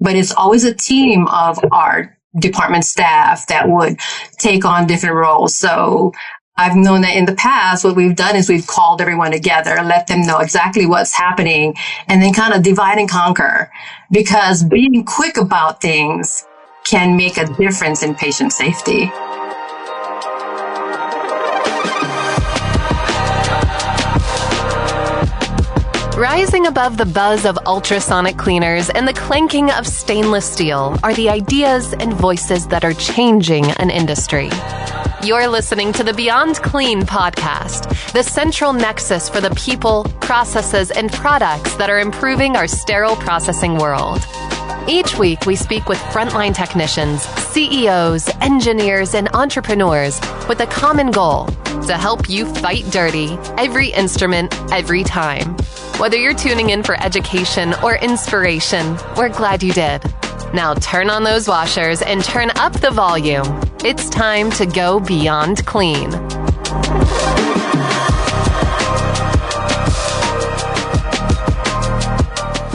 but it's always a team of our department staff that would take on different roles. So I've known that in the past, what we've done is we've called everyone together, let them know exactly what's happening, and then kind of divide and conquer, because being quick about things can make a difference in patient safety. Rising above the buzz of ultrasonic cleaners and the clanking of stainless steel are the ideas and voices that are changing an industry. You're listening to the Beyond Clean podcast, the central nexus for the people, processes, and products that are improving our sterile processing world. Each week, we speak with frontline technicians, CEOs, engineers, and entrepreneurs with a common goal: to help you fight dirty, every instrument, every time. Whether you're tuning in for education or inspiration, we're glad you did. Now turn on those washers and turn up the volume. It's time to go beyond clean.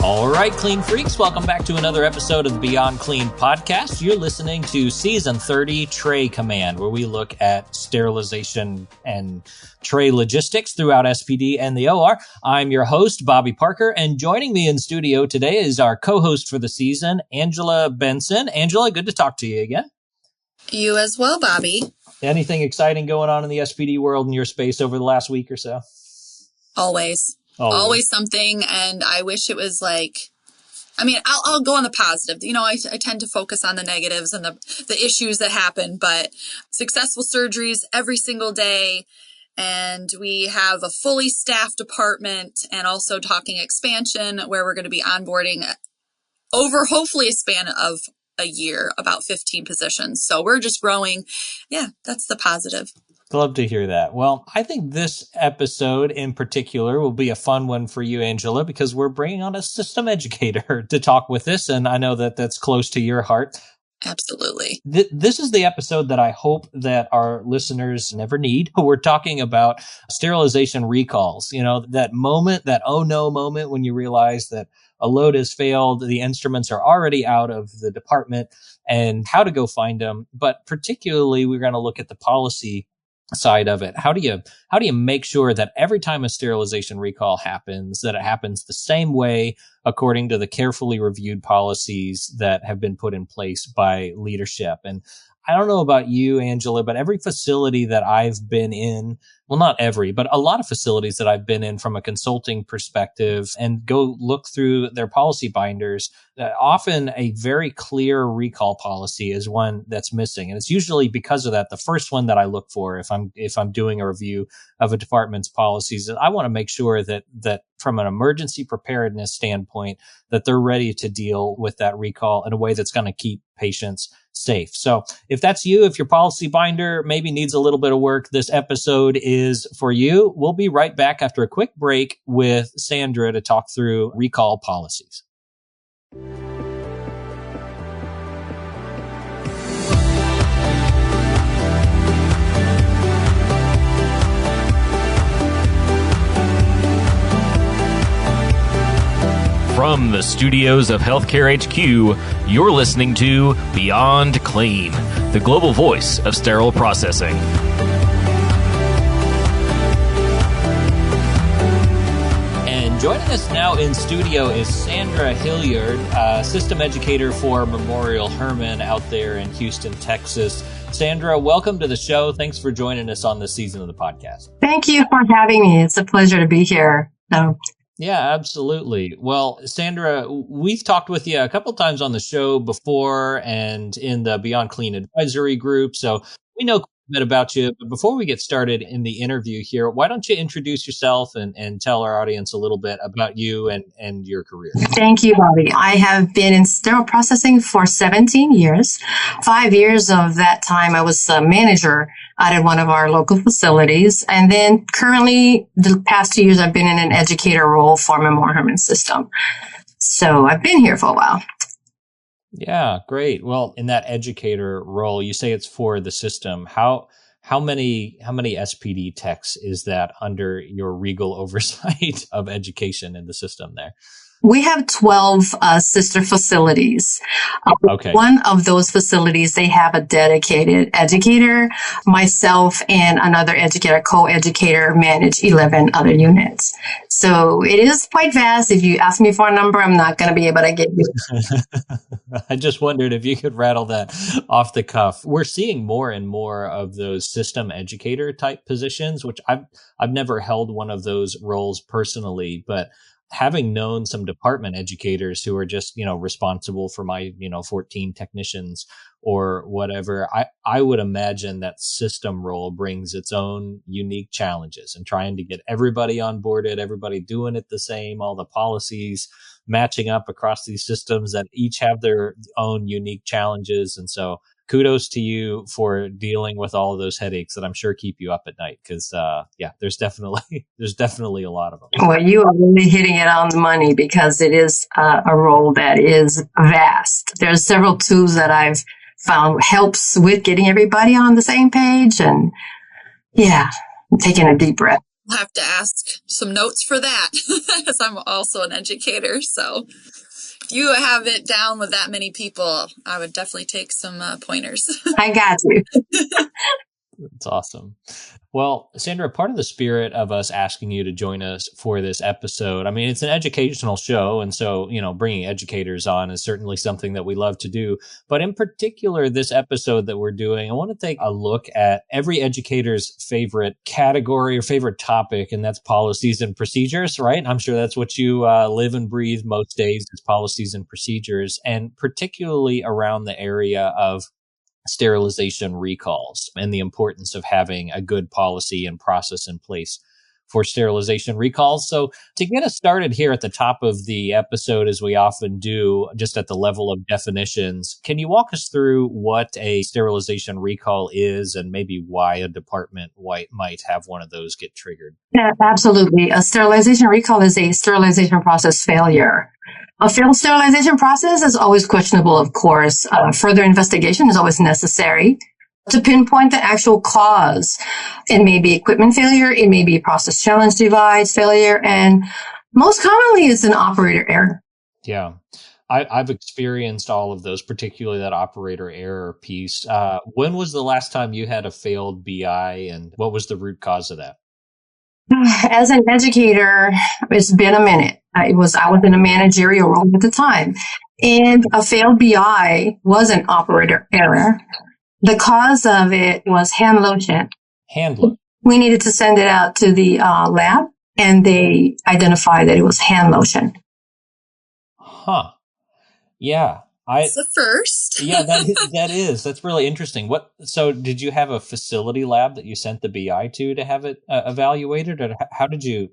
All right, Clean Freaks, welcome back to another episode of the Beyond Clean podcast. You're listening to Season 30, Tray Command, where we look at sterilization and tray logistics throughout SPD and the OR. I'm your host, Bobby Parker, and joining me in studio today is our co-host for the season, Angela Benson. Angela, good to talk to you again. You as well, Bobby. Anything exciting going on in the SPD world in your space over the last week or so? Always something. And I wish it was I'll go on the positive. I tend to focus on the negatives and the issues that happen, but successful surgeries every single day. And we have a fully staffed department, and also talking expansion, where we're going to be onboarding over hopefully a span of a year, about 15 positions. So we're just growing. Yeah, that's the positive. Love to hear that. Well, I think this episode in particular will be a fun one for you, Angela, because we're bringing on a system educator to talk with us. And I know that that's close to your heart. Absolutely. This is the episode that I hope that our listeners never need. We're talking about sterilization recalls. You know, that moment, that oh no moment when you realize that a load has failed, the instruments are already out of the department, and how to go find them. But particularly, we're going to look at the policy side of it. How do you make sure that every time a sterilization recall happens, that it happens the same way according to the carefully reviewed policies that have been put in place by leadership? And I don't know about you, Angela, but every facility that I've been in, well, not every, but a lot of facilities that I've been in from a consulting perspective and go look through their policy binders, often a very clear recall policy is one that's missing. And it's usually because of that. The first one that I look for if I'm doing a review of a department's policies, I want to make sure that from an emergency preparedness standpoint, that they're ready to deal with that recall in a way that's going to keep patients safe. So if that's you, if your policy binder maybe needs a little bit of work, this episode is for you. We'll be right back after a quick break with Sandra to talk through recall policies. From the studios of Healthcare HQ, you're listening to Beyond Clean, the global voice of sterile processing. And joining us now in studio is Sandra Hilliard, system educator for Memorial Hermann out there in Houston, Texas. Sandra, welcome to the show. Thanks for joining us on this season of the podcast. Thank you for having me. It's a pleasure to be here. Yeah, absolutely. Well, Sandra, we've talked with you a couple of times on the show before and in the Beyond Clean advisory group. So we know quite a bit about you. But before we get started in the interview here, why don't you introduce yourself and tell our audience a little bit about you and your career? Thank you, Bobby. I have been in sterile processing for 17 years. 5 years of that time, I was a manager at one of our local facilities. And then currently, the past 2 years, I've been in an educator role for Memorial Hermann system. So I've been here for a while. Yeah, great. Well, in that educator role, you say it's for the system. How many SPD techs is that under your regal oversight of education in the system there? We have 12 sister facilities. Okay. One of those facilities, they have a dedicated educator. Myself and another educator, co-educator, manage 11 other units. So it is quite vast. If you ask me for a number, I'm not going to be able to give you. I just wondered if you could rattle that off the cuff. We're seeing more and more of those system educator type positions, which I've never held one of those roles personally, but having known some department educators who are just, responsible for my, 14 technicians or whatever, I would imagine that system role brings its own unique challenges, and trying to get everybody on boarded, everybody doing it the same, all the policies matching up across these systems that each have their own unique challenges. And so kudos to you for dealing with all of those headaches that I'm sure keep you up at night. Cause, there's definitely a lot of them. Well, you are really hitting it on the money, because it is a role that is vast. There's several tools that I've found helps with getting everybody on the same page, and I'm taking a deep breath. I'll have to ask some notes for that, as I'm also an educator. So if you have it down with that many people, I would definitely take some pointers. I got you. That's awesome. Well, Sandra, part of the spirit of us asking you to join us for this episode, I mean, it's an educational show. And so, bringing educators on is certainly something that we love to do. But in particular, this episode that we're doing, I want to take a look at every educator's favorite category or favorite topic, and that's policies and procedures, right? I'm sure that's what you live and breathe most days, is policies and procedures, and particularly around the area of sterilization recalls and the importance of having a good policy and process in place for sterilization recalls. So to get us started here at the top of the episode, as we often do, just at the level of definitions, can you walk us through what a sterilization recall is, and maybe why a department might have one of those get triggered? Yeah, absolutely. A sterilization recall is a sterilization process failure. A failed sterilization process is always questionable, of course. Further investigation is always necessary to pinpoint the actual cause. It may be equipment failure, it may be process challenge device failure, and most commonly it's an operator error. Yeah. I've experienced all of those, particularly that operator error piece. When was the last time you had a failed BI, and what was the root cause of that? As an educator, it's been a minute. I was in a managerial role at the time, and a failed BI was an operator error. The cause of it was hand lotion. Hand lotion. We needed to send it out to the lab, and they identified that it was hand lotion. Huh. Yeah. It's the first. Yeah, that's really interesting. So did you have a facility lab that you sent the BI to have it evaluated, or how did you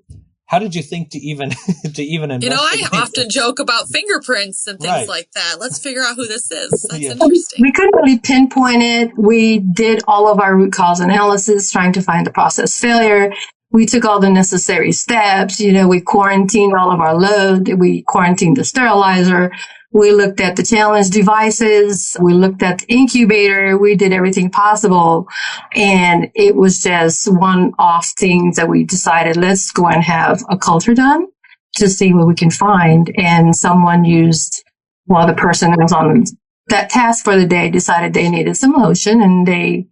think to even investigate? I often joke about fingerprints and things Right. like that. Let's figure out who this is. That's interesting. We couldn't really pinpoint it. We did all of our root cause analysis, trying to find the process failure. We took all the necessary steps. We quarantined all of our load. We quarantined the sterilizer. We looked at the challenge devices. We looked at the incubator. We did everything possible. And it was just one-off things that we decided, let's go and have a culture done to see what we can find. And someone the person that was on that task for the day decided they needed some lotion, and they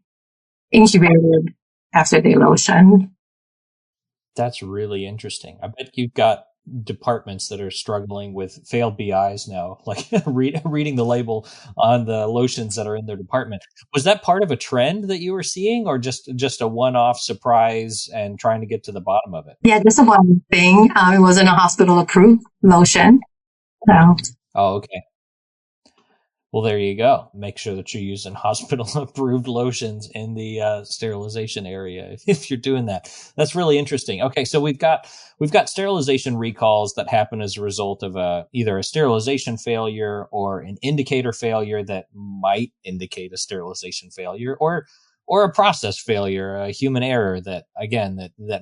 incubated after they lotioned. That's really interesting. I bet you've got departments that are struggling with failed BIs now, like reading the label on the lotions that are in their department. Was that part of a trend that you were seeing, or just a one-off surprise and trying to get to the bottom of it? Yeah, just a one thing. It wasn't a hospital-approved lotion. So. Oh, okay. Well, there you go. Make sure that you're using hospital-approved lotions in the sterilization area if you're doing that. That's really interesting. Okay, so we've got sterilization recalls that happen as a result of either a sterilization failure or an indicator failure that might indicate a sterilization failure, or a process failure, a human error that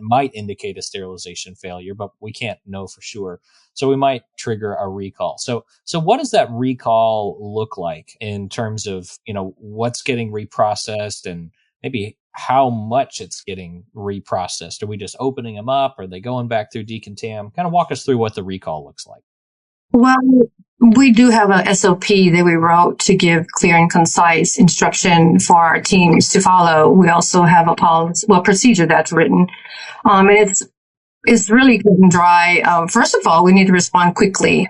might indicate a sterilization failure, but we can't know for sure. So we might trigger a recall. So what does that recall look like in terms of, what's getting reprocessed, and maybe how much it's getting reprocessed? Are we just opening them up? Are they going back through decontam? Kind of walk us through what the recall looks like. Well, we do have a SOP that we wrote to give clear and concise instruction for our teams to follow. We also have a policy, procedure that's written. And it's really cut and dry. First of all, we need to respond quickly.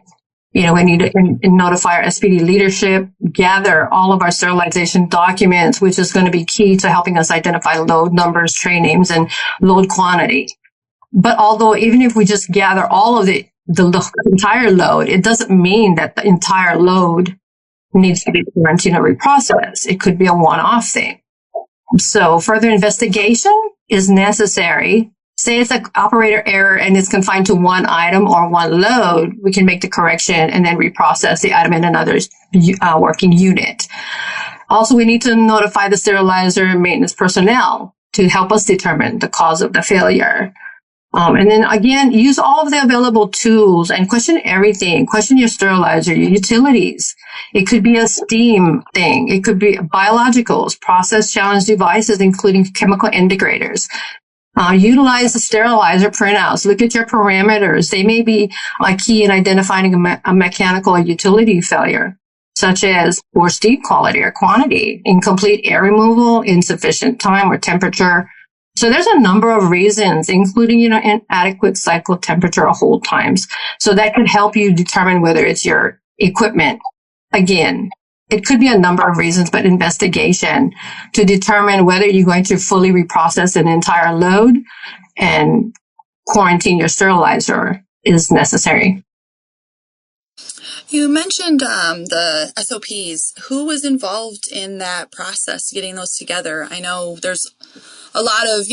We need to notify our SPD leadership, gather all of our sterilization documents, which is going to be key to helping us identify load numbers, tray names, and load quantity. But although even if we just gather all of the entire load, it doesn't mean that the entire load needs to be quarantined or reprocessed. It could be a one-off thing. So further investigation is necessary. Say it's an operator error and it's confined to one item or one load, we can make the correction and then reprocess the item in another working unit. Also, we need to notify the sterilizer maintenance personnel to help us determine the cause of the failure. And then again, use all of the available tools and question everything. Question your sterilizer, your utilities. It could be a steam thing. It could be biologicals, process challenge devices, including chemical integrators. Utilize the sterilizer printouts. Look at your parameters. They may be a key in identifying a mechanical or utility failure, such as poor steam quality or quantity, incomplete air removal, insufficient time or temperature. So there's a number of reasons, including, inadequate cycle temperature or hold times. So that could help you determine whether it's your equipment. Again, it could be a number of reasons, but investigation to determine whether you're going to fully reprocess an entire load and quarantine your sterilizer is necessary. You mentioned the SOPs. Who was involved in that process, getting those together? I know there's a lot of,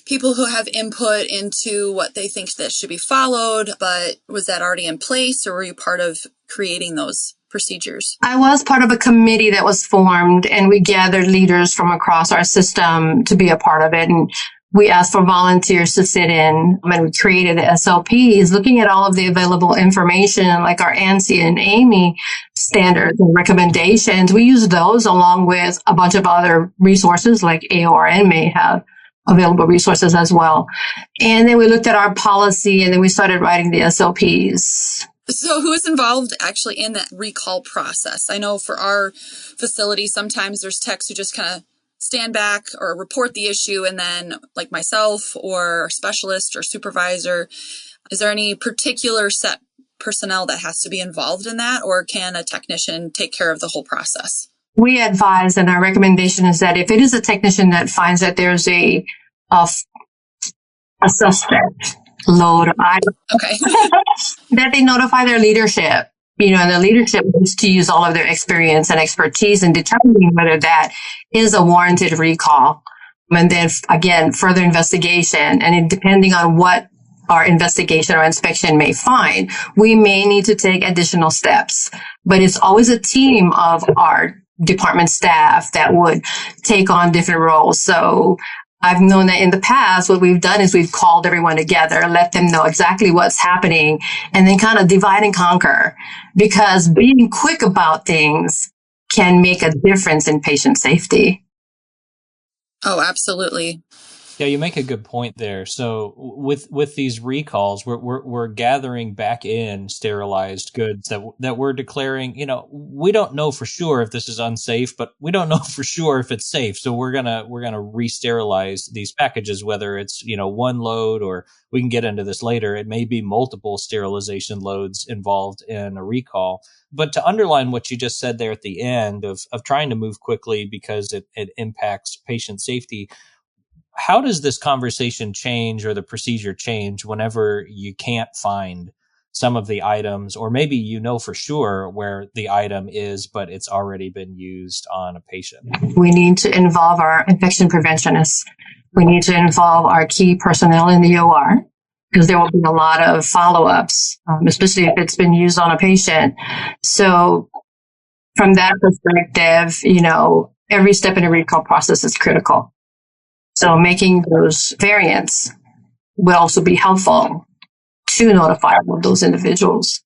people who have input into what they think that should be followed, but was that already in place, or were you part of creating those procedures? I was part of a committee that was formed, and we gathered leaders from across our system to be a part of it. And we asked for volunteers to sit in, and we created the SLPs, looking at all of the available information, like our ANSI and AMI standards and recommendations. We used those along with a bunch of other resources, like AORN may have available resources as well. And then we looked at our policy, and then we started writing the SLPs. So who is involved actually in that recall process? I know for our facility, sometimes there's techs who just kind of stand back or report the issue, and then like myself or specialist or supervisor, is there any particular set personnel that has to be involved in that, or can a technician take care of the whole process? We advise, and our recommendation is that if it is a technician that finds that there's a suspect load of items, okay. that they notify their leadership. And the leadership needs to use all of their experience and expertise in determining whether that is a warranted recall. And then again, further investigation, and depending on what our investigation or inspection may find, we may need to take additional steps. But it's always a team of our department staff that would take on different roles. So I've known that in the past, what we've done is we've called everyone together, let them know exactly what's happening, and then kind of divide and conquer. Because being quick about things can make a difference in patient safety. Oh, absolutely. Yeah, you make a good point there. So with these recalls, we're gathering back in sterilized goods that we're declaring, we don't know for sure if this is unsafe, but we don't know for sure if it's safe. So we're gonna re-sterilize these packages, whether it's, one load, or we can get into this later. It may be multiple sterilization loads involved in a recall. But to underline what you just said there at the end of trying to move quickly because it impacts patient safety, how does this conversation change or the procedure change whenever you can't find some of the items, or maybe for sure where the item is, but it's already been used on a patient? We need to involve our infection preventionists. We need to involve our key personnel in the OR, because there will be a lot of follow-ups, especially if it's been used on a patient. So from that perspective, every step in the recall process is critical. So making those variants will also be helpful to notify all of those individuals.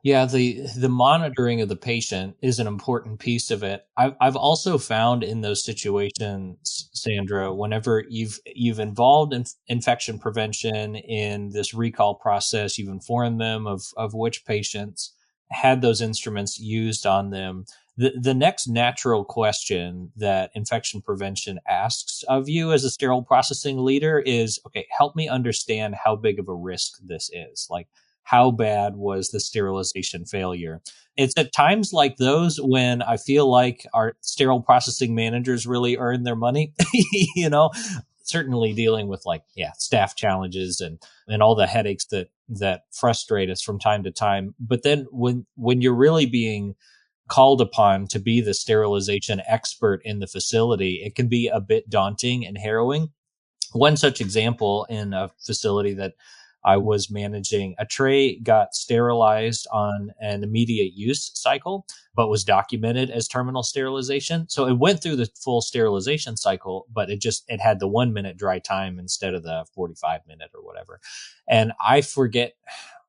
Yeah, the monitoring of the patient is an important piece of it. I've also found in those situations, Sandra, whenever you've involved infection prevention in this recall process, you've informed them of which patients had those instruments used on them, the next natural question that infection prevention asks of you as a sterile processing leader is, okay, help me understand how big of a risk this is. Like, how bad was the sterilization failure? It's at times like those when I feel like our sterile processing managers really earn their money, certainly dealing with staff challenges and all the headaches that frustrate us from time to time. But then when you're really being called upon to be the sterilization expert in the facility, it can be a bit daunting and harrowing. One such example in a facility that I was managing, a tray got sterilized on an immediate use cycle, but was documented as terminal sterilization. So it went through the full sterilization cycle, but it had the 1 minute dry time instead of the 45-minute or whatever. And I forget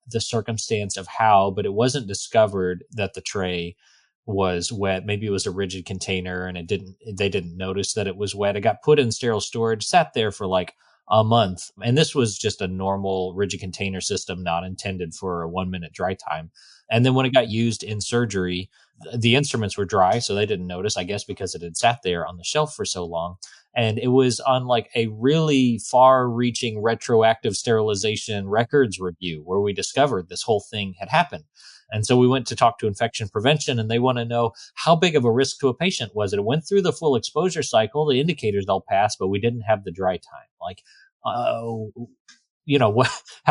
the circumstance of how, but it wasn't discovered that the tray was wet. Maybe it was a rigid container and they didn't notice that it was wet. It got put in sterile storage, sat there for like a month. And this was just a normal rigid container system, not intended for a 1 minute dry time. And then when it got used in surgery, the instruments were dry, so they didn't notice, I guess, because it had sat there on the shelf for so long. And it was on like a really far-reaching retroactive sterilization records review where we discovered this whole thing had happened. And so we went to talk to infection prevention, and they want to know how big of a risk to a patient was it. It went through the full exposure cycle. The indicators all passed, but we didn't have the dry time. Like, how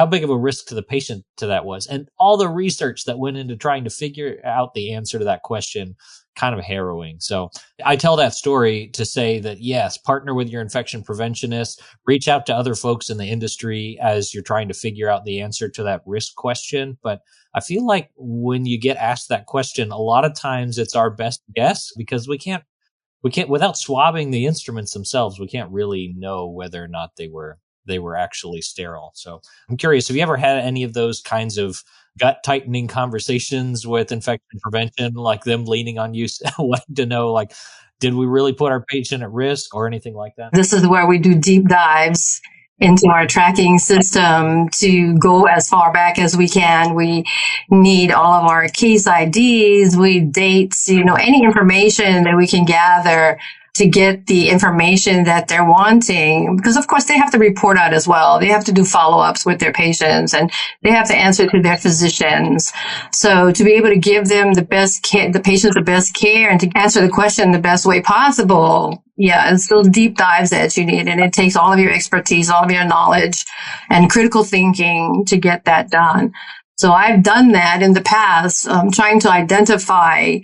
big of a risk to the patient to that was. And all the research that went into trying to figure out the answer to that question, kind of harrowing. So I tell that story to say that, yes, partner with your infection preventionist, reach out to other folks in the industry as you're trying to figure out the answer to that risk question. But I feel like when you get asked that question, a lot of times it's our best guess because we can't, without swabbing the instruments themselves, we can't really know whether or not they were actually sterile. So I'm curious, have you ever had any of those kinds of gut tightening conversations with infection prevention, like them leaning on you, wanting to know, like, did we really put our patient at risk or anything like that? This is where we do deep dives into our tracking system to go as far back as we can. We need all of our case IDs, dates, any information that we can gather to get the information that they're wanting. Because of course they have to report out as well. They have to do follow-ups with their patients and they have to answer to their physicians. So to be able to give them the best care, the patients the best care and to answer the question the best way possible. Yeah, it's those deep dives that you need. And it takes all of your expertise, all of your knowledge and critical thinking to get that done. So I've done that in the past, trying to identify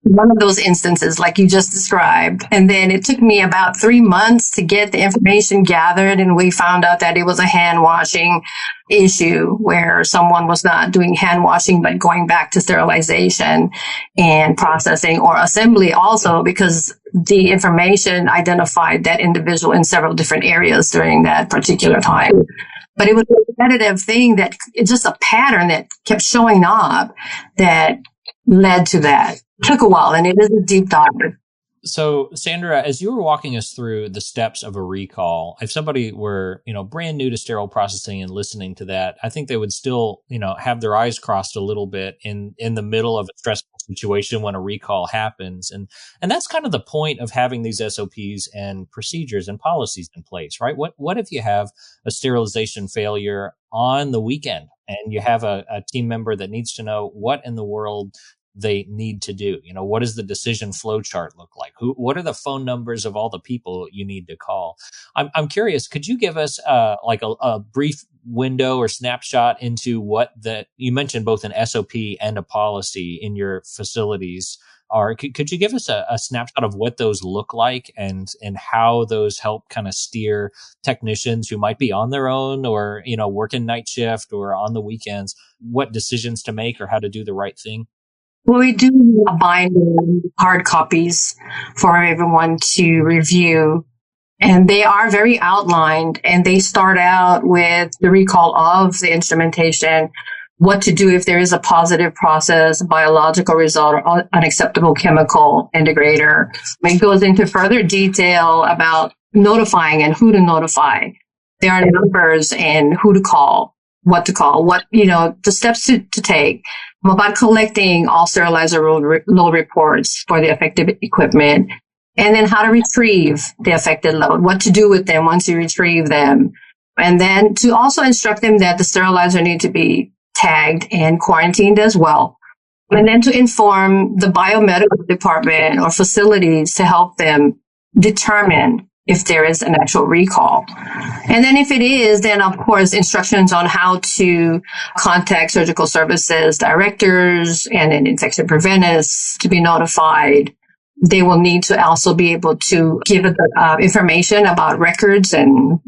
one of those instances like you just described. And then it took me about 3 months to get the information gathered. And we found out that it was a hand washing issue where someone was not doing hand washing, but going back to sterilization and processing or assembly also, because the information identified that individual in several different areas during that particular time. But it was a repetitive thing that it's just a pattern that kept showing up that led to that. Took a while, and it is a deep dive. So, Sandra, as you were walking us through the steps of a recall, if somebody were, brand new to sterile processing and listening to that, I think they would still, have their eyes crossed a little bit in the middle of a stressful situation when a recall happens. And that's kind of the point of having these SOPs and procedures and policies in place, right? What if you have a sterilization failure on the weekend and you have a team member that needs to know what in the world they need to do? What does the decision flow chart look like? What are the phone numbers of all the people you need to call? I'm curious, could you give us a brief window or snapshot into what you mentioned both an SOP and a policy in your facilities are? Could you give us a snapshot of what those look like and how those help kind of steer technicians who might be on their own or, working night shift or on the weekends, what decisions to make or how to do the right thing? Well, we do a binding hard copies for everyone to review, and they are very outlined, and they start out with the recall of the instrumentation, what to do if there is a positive process, biological result, or unacceptable chemical integrator. It goes into further detail about notifying and who to notify. There are numbers and who to call. what to call, the steps to take, about collecting all sterilizer load reports for the affected equipment, and then how to retrieve the affected load, what to do with them once you retrieve them. And then to also instruct them that the sterilizer need to be tagged and quarantined as well. And then to inform the biomedical department or facilities to help them determine if there is an actual recall. And then if it is, then of course, instructions on how to contact surgical services directors and then infection preventists to be notified. They will need to also be able to give information about records and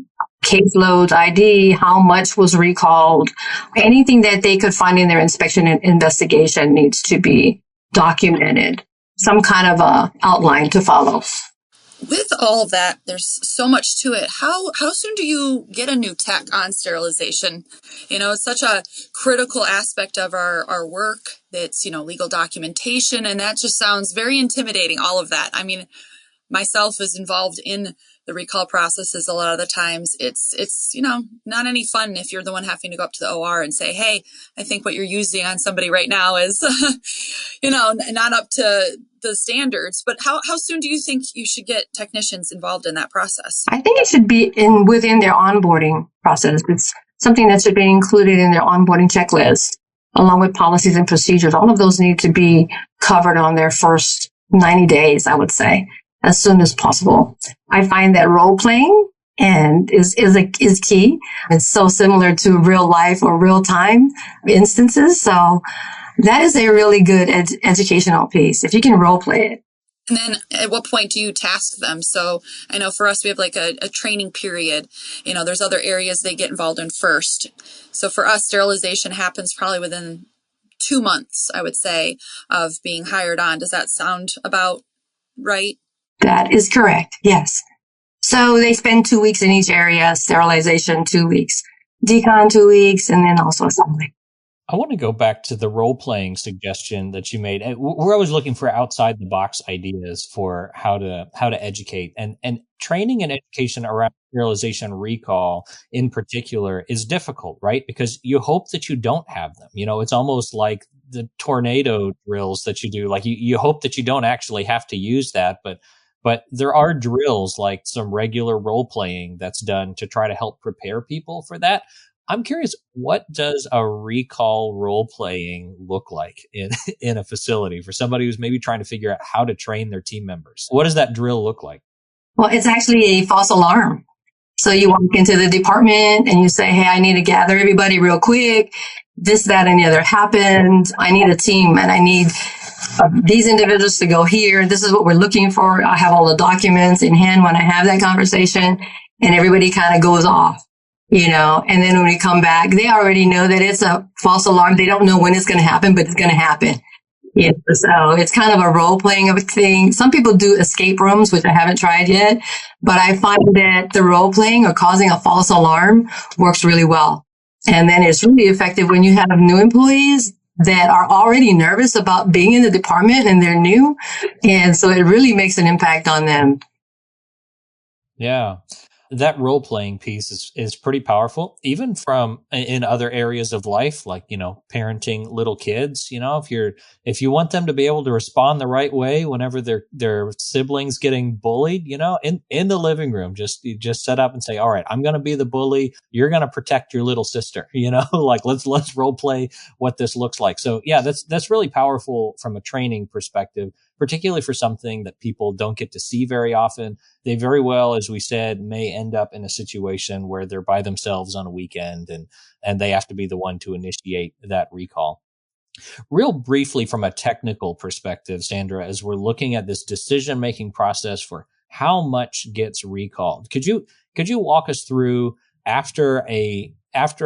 caseloads, ID, how much was recalled. Anything that they could find in their inspection and investigation needs to be documented. Some kind of a outline to follow. With all of that, there's so much to it. How soon do you get a new tech on sterilization? It's such a critical aspect of our work. It's, legal documentation, and that just sounds very intimidating, all of that. I mean, myself is involved in the recall processes a lot of the times. It's not any fun if you're the one having to go up to the OR and say, hey, I think what you're using on somebody right now is, not up to the standards. But how soon do you think you should get technicians involved in that process? I think it should be within their onboarding process. It's something that should be included in their onboarding checklist, along with policies and procedures. All of those need to be covered on their first 90 days, I would say, as soon as possible. I find that role playing is key. It's so similar to real life or real time instances. So that is a really good educational piece if you can role play it. And then at what point do you task them? So I know for us, we have like a training period. There's other areas they get involved in first. So for us, sterilization happens probably within 2 months, I would say, of being hired on. Does that sound about right? That is correct. Yes. So they spend 2 weeks in each area, sterilization 2 weeks, decon 2 weeks, and then also assembly. I want to go back to the role-playing suggestion that you made. We're always looking for outside-the-box ideas for how to educate. And training and education around sterilization recall in particular is difficult, right? Because you hope that you don't have them. It's almost like the tornado drills that you do. Like you hope that you don't actually have to use that, but there are drills, like some regular role-playing that's done to try to help prepare people for that. I'm curious, what does a recall role-playing look like in a facility for somebody who's maybe trying to figure out how to train their team members? What does that drill look like? Well, it's actually a false alarm. So you walk into the department and you say, hey, I need to gather everybody real quick. This, that, and the other happened. I need a team and I need these individuals to go here. This is what we're looking for. I have all the documents in hand when I have that conversation, and everybody kind of goes off. And then when we come back, they already know that it's a false alarm. They don't know when it's going to happen, but it's going to happen. So it's kind of a role playing of a thing. Some people do escape rooms, which I haven't tried yet, but I find that the role playing or causing a false alarm works really well. And then it's really effective when you have new employees that are already nervous about being in the department and they're new. And so it really makes an impact on them. Yeah. That role-playing piece is pretty powerful, even from in other areas of life, like, parenting little kids. If you want them to be able to respond the right way whenever their siblings getting bullied, in the living room, just set up and say, all right, I'm going to be the bully. You're going to protect your little sister, like let's role play what this looks like. So yeah, that's really powerful from a training perspective, particularly for something that people don't get to see very often. They very well, as we said, may end up in a situation where they're by themselves on a weekend and they have to be the one to initiate that recall. Real briefly, from a technical perspective, Sandra, as we're looking at this decision-making process for how much gets recalled, could you walk us through after a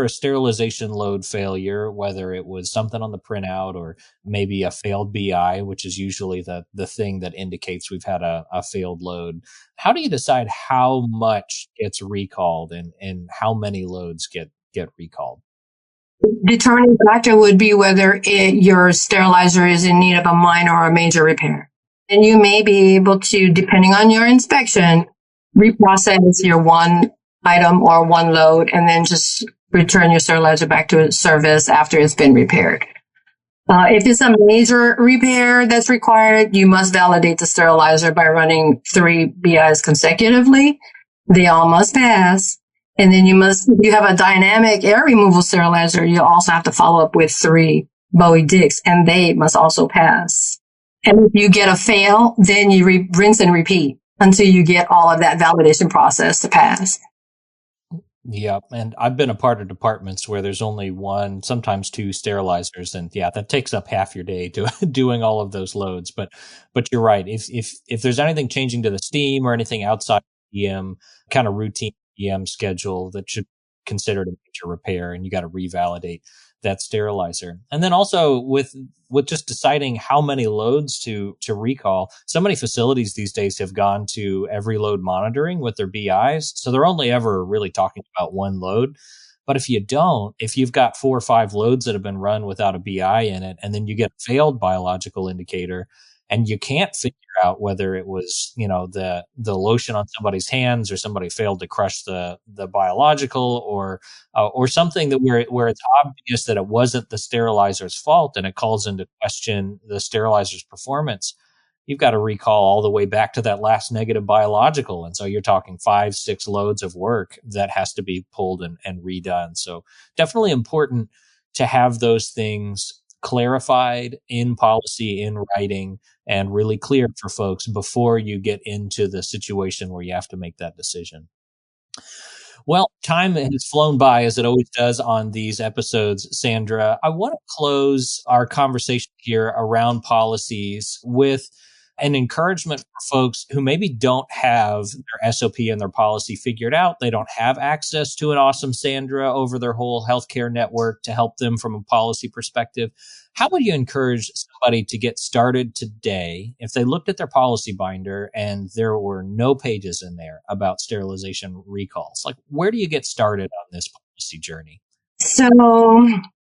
sterilization load failure, whether it was something on the printout or maybe a failed BI, which is usually the thing that indicates we've had a failed load. How do you decide how much gets recalled and how many loads get recalled? Determining factor would be whether your sterilizer is in need of a minor or a major repair. And you may be able to, depending on your inspection, reprocess your one item or one load and then just return your sterilizer back to service after it's been repaired. If it's a major repair that's required, you must validate the sterilizer by running 3 BIs consecutively. They all must pass. And then if you have a dynamic air removal sterilizer, you also have to follow up with 3 Bowie Dicks, and they must also pass. And if you get a fail, then you rinse and repeat until you get all of that validation process to pass. Yeah, and I've been a part of departments where there's only 1, sometimes 2 sterilizers, and yeah, that takes up half your day doing all of those loads. But you're right. If there's anything changing to the steam or anything outside the EM kind of routine EM schedule, that should be considered a major repair, and you got to revalidate that sterilizer. And then also with just deciding how many loads to recall, so many facilities these days have gone to every load monitoring with their BIs. So they're only ever really talking about 1 load. But if you've got 4 or 5 loads that have been run without a BI in it, and then you get a failed biological indicator, and you can't figure out whether it was, the lotion on somebody's hands, or somebody failed to crush the biological, or something that where it's obvious that it wasn't the sterilizer's fault, and it calls into question the sterilizer's performance. You've got to recall all the way back to that last negative biological. And so you're talking 5, 6 loads of work that has to be pulled and redone. So definitely important to have those things clarified in policy, in writing, and really clear for folks before you get into the situation where you have to make that decision. Well, time has flown by, as it always does on these episodes, Sandra. I want to close our conversation here around policies with an encouragement for folks who maybe don't have their SOP and their policy figured out. They don't have access to an awesome Sandra over their whole healthcare network to help them from a policy perspective. How would you encourage somebody to get started today if they looked at their policy binder and there were no pages in there about sterilization recalls? Like, where do you get started on this policy journey? So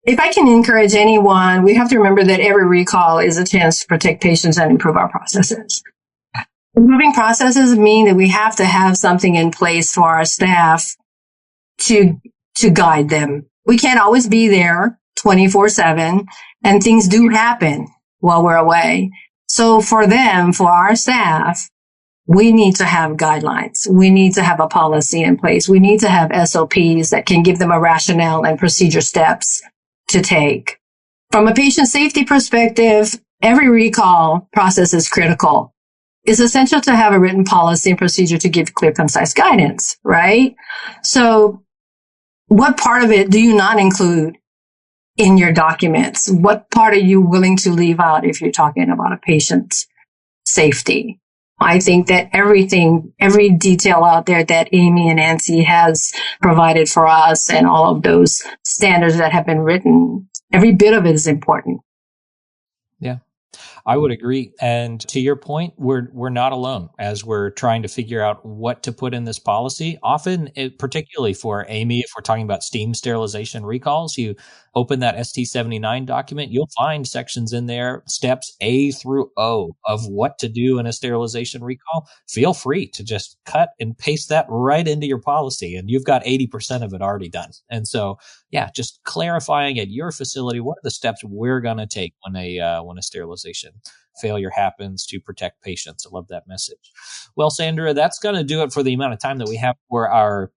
if I can encourage anyone, we have to remember that every recall is a chance to protect patients and improve our processes. Improving processes mean that we have to have something in place for our staff to guide them. We can't always be there 24/7, and things do happen while we're away. So for our staff, we need to have guidelines. We need to have a policy in place. We need to have SOPs that can give them a rationale and procedure steps to take. From a patient safety perspective, every recall process is critical. It's essential to have a written policy and procedure to give clear, concise guidance, right? So what part of it do you not include in your documents? What part are you willing to leave out if you're talking about a patient's safety? I think that every detail out there that Amy and Nancy has provided for us, and all of those standards that have been written, every bit of it is important. Yeah, I would agree. And to your point, we're not alone as we're trying to figure out what to put in this policy. Often, particularly for Amy, if we're talking about steam sterilization recalls, you open that ST79 document, you'll find sections in there, steps A through O of what to do in a sterilization recall. Feel free to just cut and paste that right into your policy, and you've got 80% of it already done. And so, yeah, just clarifying at your facility, what are the steps we're going to take when a sterilization failure happens to protect patients. I love that message. Well, Sandra, that's going to do it for the amount of time that we have for our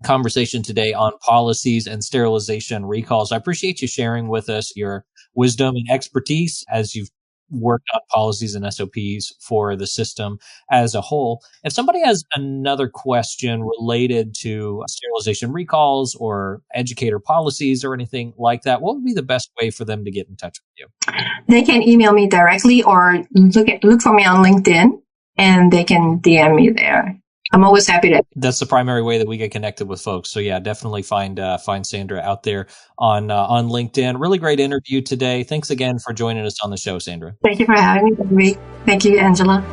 conversation today on policies and sterilization recalls. I appreciate you sharing with us your wisdom and expertise as you've worked on policies and SOPs for the system as a whole. If somebody has another question related to sterilization recalls or educator policies or anything like that, what would be the best way for them to get in touch with you? They can email me directly or look for me on LinkedIn, and they can DM me there. I'm always happy to. That's the primary way that we get connected with folks. So yeah, definitely find Sandra out there on LinkedIn. Really great interview today. Thanks again for joining us on the show, Sandra. Thank you for having me. Thank you, Angela.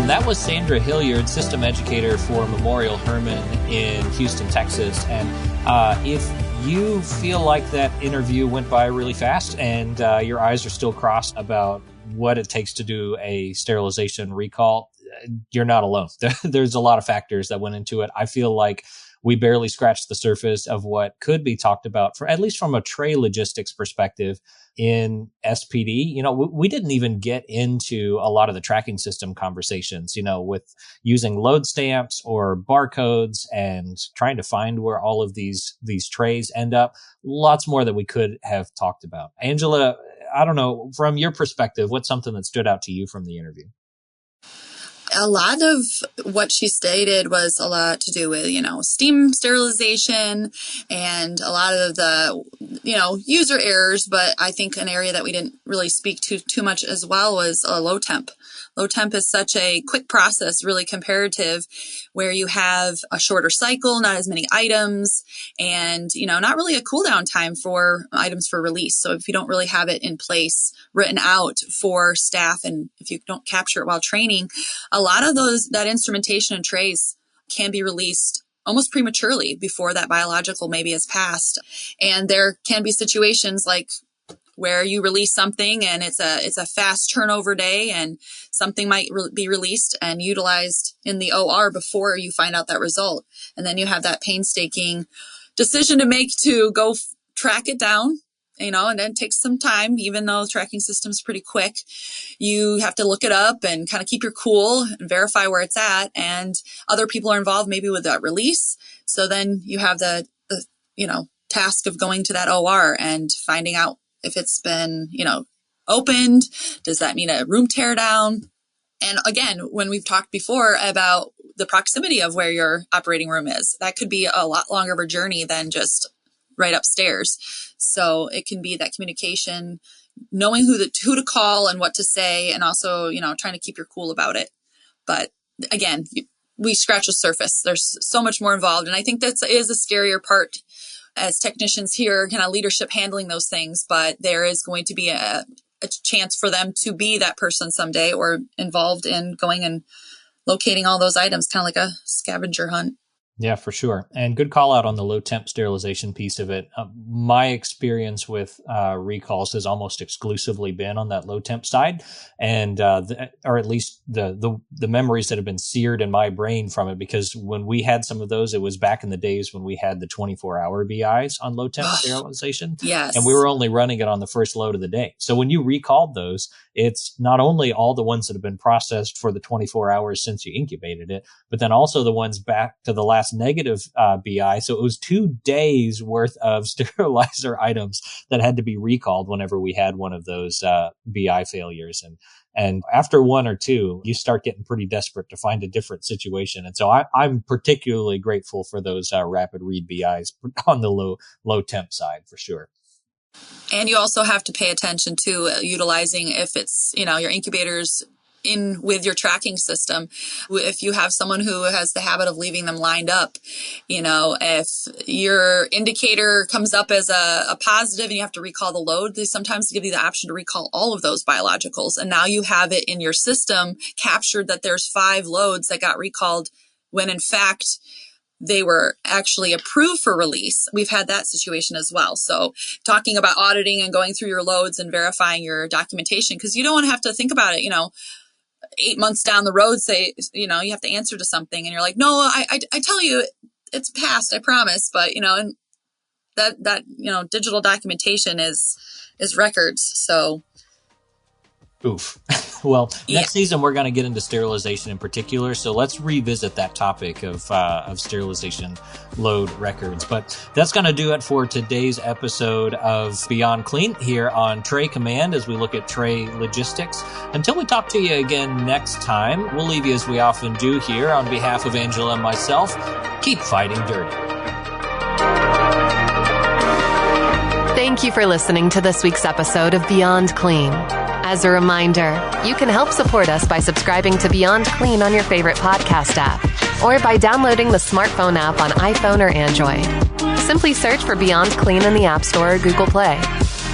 That was Sandra Hilliard, system educator for Memorial Hermann in Houston, Texas. And if you feel like that interview went by really fast and your eyes are still crossed about what it takes to do a sterilization recall, you're not alone. There's a lot of factors that went into it. I feel like we barely scratched the surface of what could be talked about, for at least from a tray logistics perspective in SPD. We didn't even get into a lot of the tracking system conversations, with using load stamps or barcodes and trying to find where all of these trays end up. Lots more that we could have talked about. Angela, I don't know, from your perspective, what's something that stood out to you from the interview? A lot of what she stated was a lot to do with, steam sterilization and a lot of the, user errors. But I think an area that we didn't really speak to too much as well was low temp. Low temp is such a quick process, really comparative, where you have a shorter cycle, not as many items, and, not really a cool down time for items for release. So if you don't really have it in place, written out for staff, and if you don't capture it while training, a lot of that instrumentation and trays can be released almost prematurely before that biological maybe has passed. And there can be situations like where you release something and it's a fast turnover day, and something might be released and utilized in the OR before you find out that result. And then you have that painstaking decision to make to go track it down, and then it takes some time, even though the tracking system is pretty quick. You have to look it up and kind of keep your cool and verify where it's at. And other people are involved maybe with that release. So then you have the task of going to that OR and finding out if it's been, opened. Does that mean a room tear down? And again, when we've talked before about the proximity of where your operating room is, that could be a lot longer of a journey than just right upstairs. So it can be that communication, knowing who to call and what to say, and also, trying to keep your cool about it. But again, we scratch the surface. There's so much more involved. And I think that is a scarier part as technicians here, kind of leadership handling those things. But there is going to be a chance for them to be that person someday, or involved in going and locating all those items, kind of like a scavenger hunt. Yeah, for sure. And good call out on the low temp sterilization piece of it. My experience with recalls has almost exclusively been on that low temp side, and or at least the memories that have been seared in my brain from it. Because when we had some of those, it was back in the days when we had the 24-hour BIs on low temp sterilization. Yes. And we were only running it on the first load of the day. So when you recalled those, it's not only all the ones that have been processed for the 24 hours since you incubated it, but then also the ones back to the last negative BI. So it was 2 days worth of sterilizer items that had to be recalled whenever we had one of those BI failures. And after one or two, you start getting pretty desperate to find a different situation. And so I'm particularly grateful for those rapid read BIs on the low temp side, for sure. And you also have to pay attention to utilizing, if it's, your incubators in with your tracking system. If you have someone who has the habit of leaving them lined up, if your indicator comes up as a positive and you have to recall the load, they sometimes give you the option to recall all of those biologicals. And now you have it in your system captured that there's 5 loads that got recalled when in fact they were actually approved for release. We've had that situation as well. So talking about auditing and going through your loads and verifying your documentation, because you don't want to have to think about it, 8 months down the road, say, you have to answer to something and you're like, no, I tell you it's passed, I promise. But, and that digital documentation is records. So. Oof. Well, next season, we're going to get into sterilization in particular. So let's revisit that topic of sterilization load records. But that's going to do it for today's episode of Beyond Clean here on Tray Command as we look at tray logistics. Until we talk to you again next time, we'll leave you as we often do here on behalf of Angela and myself. Keep fighting dirty. Thank you for listening to this week's episode of Beyond Clean. As a reminder, you can help support us by subscribing to Beyond Clean on your favorite podcast app, or by downloading the smartphone app on iPhone or Android. Simply search for Beyond Clean in the App Store or Google Play.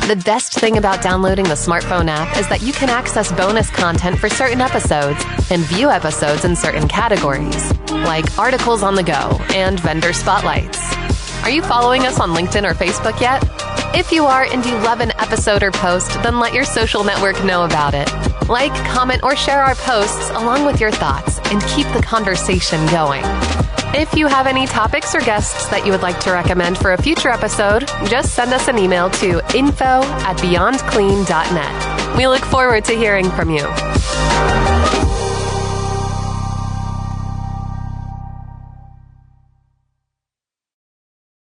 The best thing about downloading the smartphone app is that you can access bonus content for certain episodes and view episodes in certain categories, like articles on the go and vendor spotlights. Are you following us on LinkedIn or Facebook yet? If you are and you love an episode or post, then let your social network know about it. Like, comment, or share our posts along with your thoughts and keep the conversation going. If you have any topics or guests that you would like to recommend for a future episode, just send us an email to info@beyondclean.net. We look forward to hearing from you.